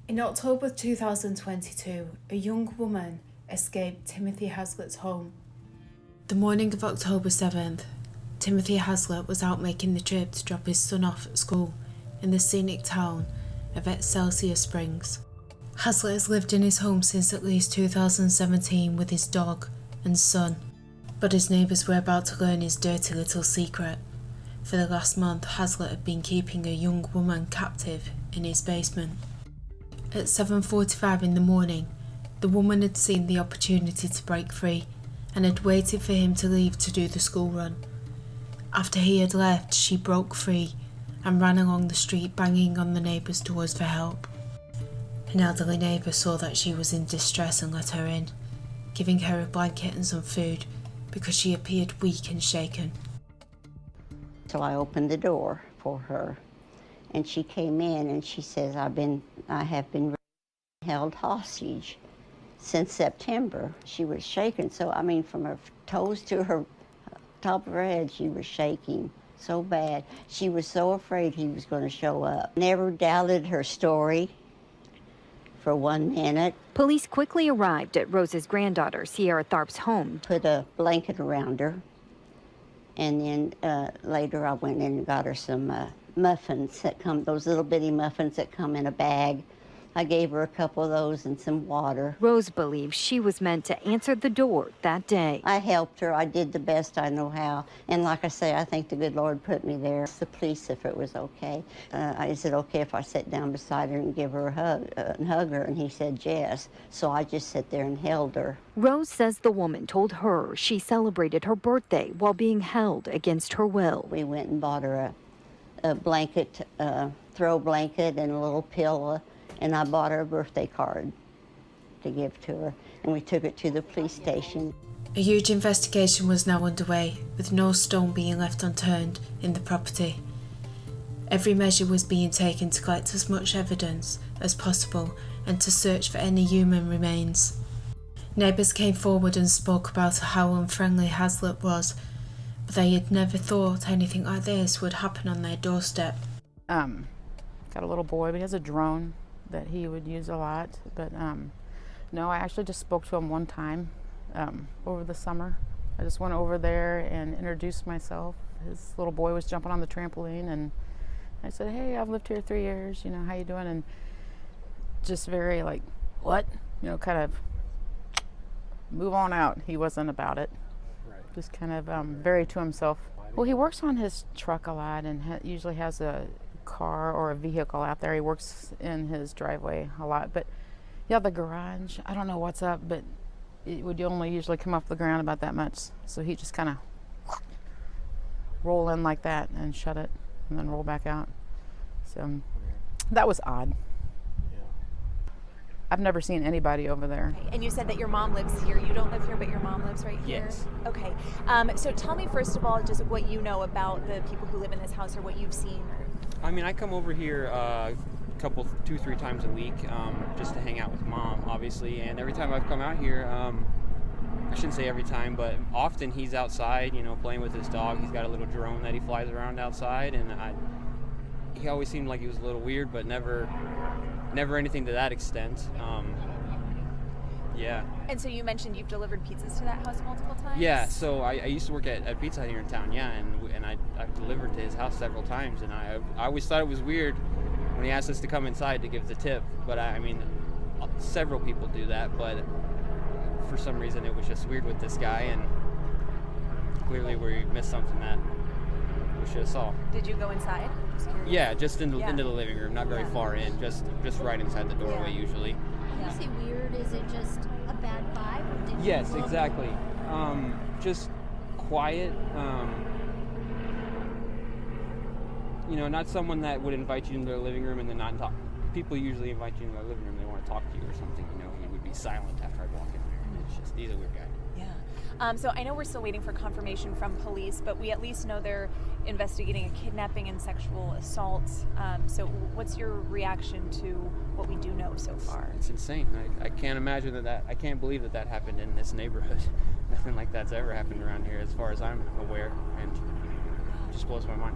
In October 2022, a young woman escaped Timothy Haslett's home. The morning of October 7th, Timothy Haslett was out making the trip to drop his son off at school in the scenic town of Excelsior Springs. Haslett has lived in his home since at least 2017 with his dog and son, but his neighbours were about to learn his dirty little secret. For the last month, Haslett had been keeping a young woman captive in his basement. At 7:45 in the morning, the woman had seen the opportunity to break free and had waited for him to leave to do the school run. After he had left, she broke free and ran along the street banging on the neighbours' doors for help. An elderly neighbour saw that she was in distress and let her in, giving her a blanket and some food because she appeared weak and shaken. So I opened the door for her, and she came in and she says, I have been held hostage since September. She was shaking, so I mean from her toes to her top of her head, she was shaking so bad. She was so afraid he was going to show up. Never doubted her story for 1 minute. Police quickly arrived at Rose's granddaughter, Sierra Tharp's home. Put a blanket around her, and then later I went in and got her some muffins that come, those little bitty muffins that come in a bag. I gave her a couple of those and some water. Rose believes she was meant to answer the door that day. I helped her. I did the best I know how. And like I say, I think the good Lord put me there. The police, if it was okay. Is it okay if I sat down beside her and give her a hug and hug her? And he said yes. So I just sat there and held her. Rose says the woman told her she celebrated her birthday while being held against her will. We went and bought her a blanket, throw blanket and a little pillow. And I bought her a birthday card to give to her, and we took it to the police station. A huge investigation was now underway, with no stone being left unturned in the property. Every measure was being taken to collect as much evidence as possible and to search for any human remains. Neighbours came forward and spoke about how unfriendly Haslett was, but they had never thought anything like this would happen on their doorstep. Got a little boy, but he has a drone that he would use a lot, but no, I actually just spoke to him one time over the summer. I just went over there and introduced myself. His little boy was jumping on the trampoline, and I said, hey, I've lived here 3 years, you know, how you doing? And just very like, what? You know, kind of move on out. He wasn't about it. Right. Just kind of very to himself. Well, he works on his truck a lot and usually has a car or a vehicle out there. He works in his driveway a lot, but yeah, the garage, I don't know what's up, but it would only usually come off the ground about that much, so he just kind of roll in like that and shut it and then roll back out. So that was odd. I've never seen anybody over there. And you said that your mom lives here. You don't live here, but your mom lives right here? Yes. Okay. So tell me, first of all, just what you know about the people who live in this house or what you've seen. I mean, I come over here 2-3 times a week just to hang out with Mom, obviously. And every time I've come out here, I shouldn't say every time, but often he's outside, you know, playing with his dog. He's got a little drone that he flies around outside, and he always seemed like he was a little weird, but never anything to that extent. Yeah. And so you mentioned you've delivered pizzas to that house multiple times? Yeah, so I used to work at Pizza Hut here in town, yeah, and I've delivered to his house several times, and I always thought it was weird when he asked us to come inside to give the tip, but I mean, several people do that, but for some reason it was just weird with this guy, and clearly we missed something that we should have saw. Did you go inside? Yeah, just into the living room, not very far in, just right inside the doorway usually. When you say weird, is it just a bad vibe? Or did Yes, exactly. Just quiet. You know, not someone that would invite you into their living room and then not talk. People usually invite you into their living room, they want to talk to you or something, you know, he would be silent after I walk in there. It's just, he's a weird guy. Yeah. So I know we're still waiting for confirmation from police, but we at least know they're investigating a kidnapping and sexual assault. So what's your reaction to what we do know so far? It's insane. I can't imagine I can't believe that happened in this neighborhood. Nothing like that's ever happened around here as far as I'm aware, and it just blows my mind.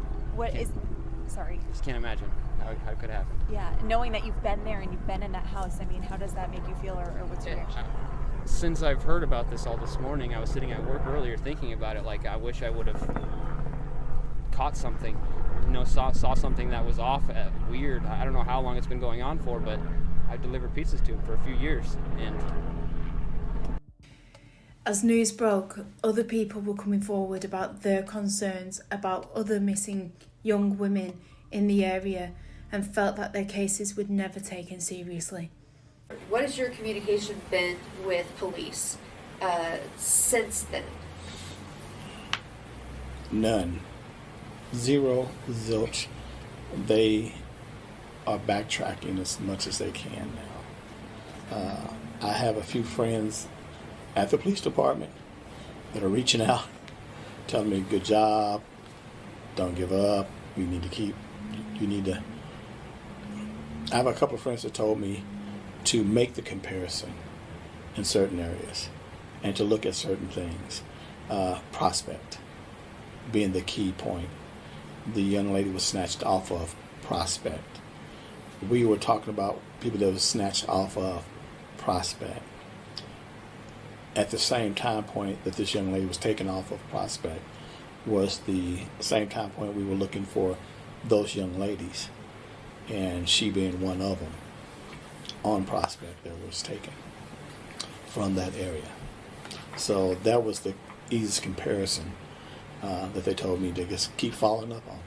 Sorry. Just can't imagine how it could happen. Yeah, knowing that you've been there and you've been in that house, I mean, how does that make you feel, or what's your reaction? Since I've heard about this all this morning, I was sitting at work earlier thinking about it. Like, I wish I would have caught something, saw something that was off, weird. I don't know how long it's been going on for, but I've delivered pizzas to him for a few years, and as news broke, other people were coming forward about their concerns about other missing young women in the area and felt that their cases were never taken seriously. What has your communication been with police since then? None. Zero, zilch. They are backtracking as much as they can now. I have a few friends at the police department that are reaching out, telling me, good job, don't give up, you need to. I have a couple of friends that told me to make the comparison in certain areas and to look at certain things. Prospect being the key point. The young lady was snatched off of Prospect. We were talking about people that were snatched off of Prospect. At the same time point that this young lady was taken off of Prospect was the same time point we were looking for those young ladies, and she being one of them on Prospect that was taken from that area. So that was the easiest comparison that they told me to just keep following up on.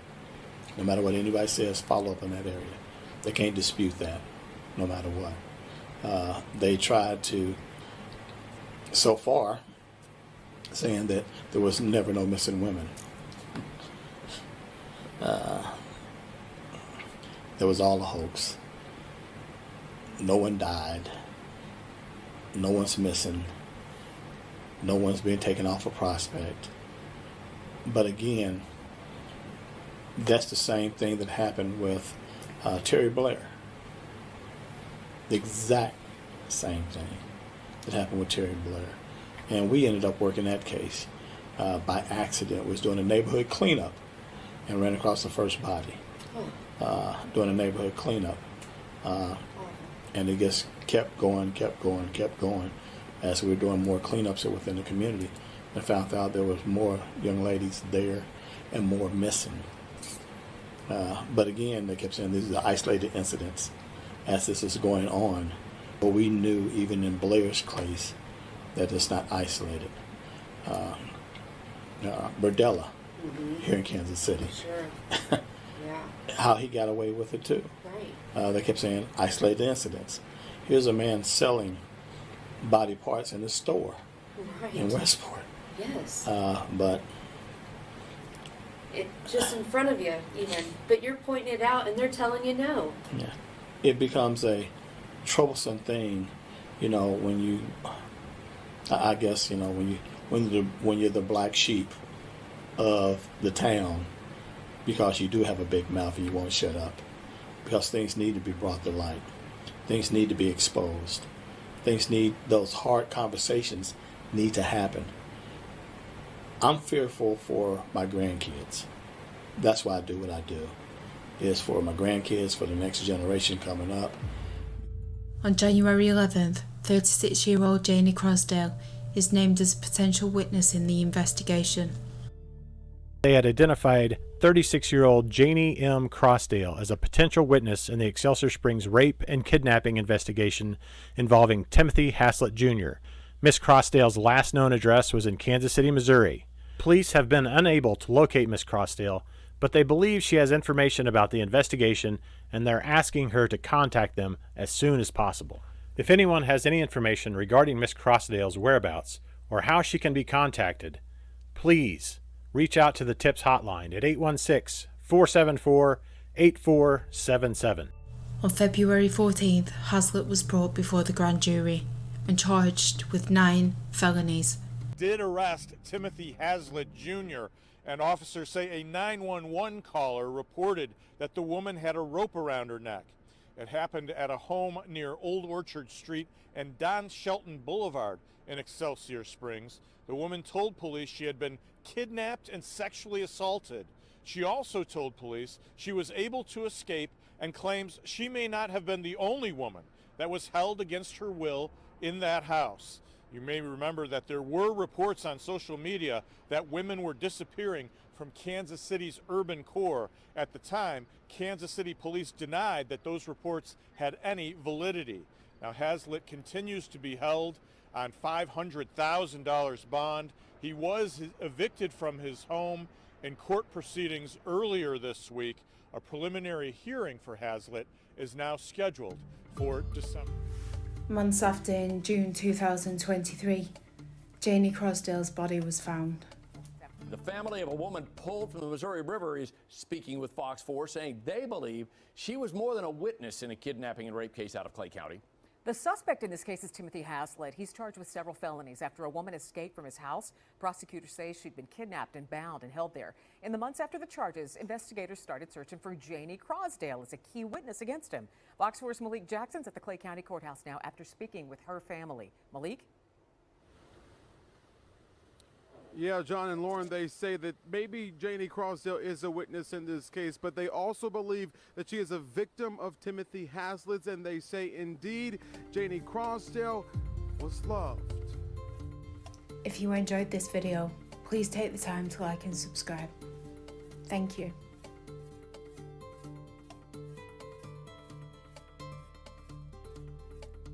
No matter what anybody says, follow up in that area. They can't dispute that, no matter what. They tried to, so far, saying that there was never no missing women. That was all a hoax. No one died. No one's missing. No one's being taken off a Prospect. But again, that's the same thing that happened with Terry Blair. The exact same thing that happened with Terry Blair. And we ended up working that case by accident. We was doing a neighborhood cleanup and ran across the first body. Doing a neighborhood cleanup. And it just kept going as we were doing more cleanups within the community, and found out there was more young ladies there and more missing. But again, they kept saying these are isolated incidents as this is going on. But we knew even in Blair's case that it's not isolated. Burdella here in Kansas City. Sure. Yeah. How he got away with it too. Right. They kept saying isolated incidents. Here's a man selling body parts in a store in Westport. Yes. But it just in front of you, even. But you're pointing it out, and they're telling you no. yeah, it becomes a troublesome thing, when you. I guess when you're the black sheep of the town, because you do have a big mouth and you won't shut up, because things need to be brought to light, things need to be exposed, those hard conversations need to happen. I'm fearful for my grandkids. That's why I do what I do. It's for my grandkids, for the next generation coming up. On January 11th, 36-year-old Jaynie Crosdale is named as a potential witness in the investigation. They had identified 36-year-old Jaynie M. Crosdale as a potential witness in the Excelsior Springs rape and kidnapping investigation involving Timothy Haslett Jr. Miss Crosdale's last known address was in Kansas City, Missouri. Police have been unable to locate Miss Crosdale, but they believe she has information about the investigation, and they're asking her to contact them as soon as possible. If anyone has any information regarding Miss Crosdale's whereabouts or how she can be contacted, please reach out to the TIPS hotline at 816-474-8477. On February 14th, Haslett was brought before the grand jury and charged with 9 felonies. Did arrest Timothy Haslett Jr. And officers say a 911 caller reported that the woman had a rope around her neck. It happened at a home near Old Orchard Street and Don Shelton Boulevard in Excelsior Springs. The woman told police she had been kidnapped and sexually assaulted. She also told police she was able to escape and claims she may not have been the only woman that was held against her will in that house. You may remember that there were reports on social media that women were disappearing from Kansas City's urban core. At the time, Kansas City police denied that those reports had any validity. Now, Haslett continues to be held on $500,000 bond. He was evicted from his home in court proceedings earlier this week. A preliminary hearing for Haslett is now scheduled for December. Months after, in June 2023, Jaynie Crosdale's body was found. The family of a woman pulled from the Missouri River is speaking with Fox 4, saying they believe she was more than a witness in a kidnapping and rape case out of Clay County. The suspect in this case is Timothy Haslett. He's charged with several felonies after a woman escaped from his house. Prosecutors say she'd been kidnapped and bound and held there. In the months after the charges, investigators started searching for Jaynie Crosdale as a key witness against him. Fox 4's Malik Jackson's at the Clay County Courthouse now after speaking with her family. Malik? Yeah, John and Lauren, they say that maybe Jaynie Crosdale is a witness in this case, but they also believe that she is a victim of Timothy Haslett's, and they say indeed Jaynie Crosdale was loved. If you enjoyed this video, please take the time to like and subscribe. Thank you.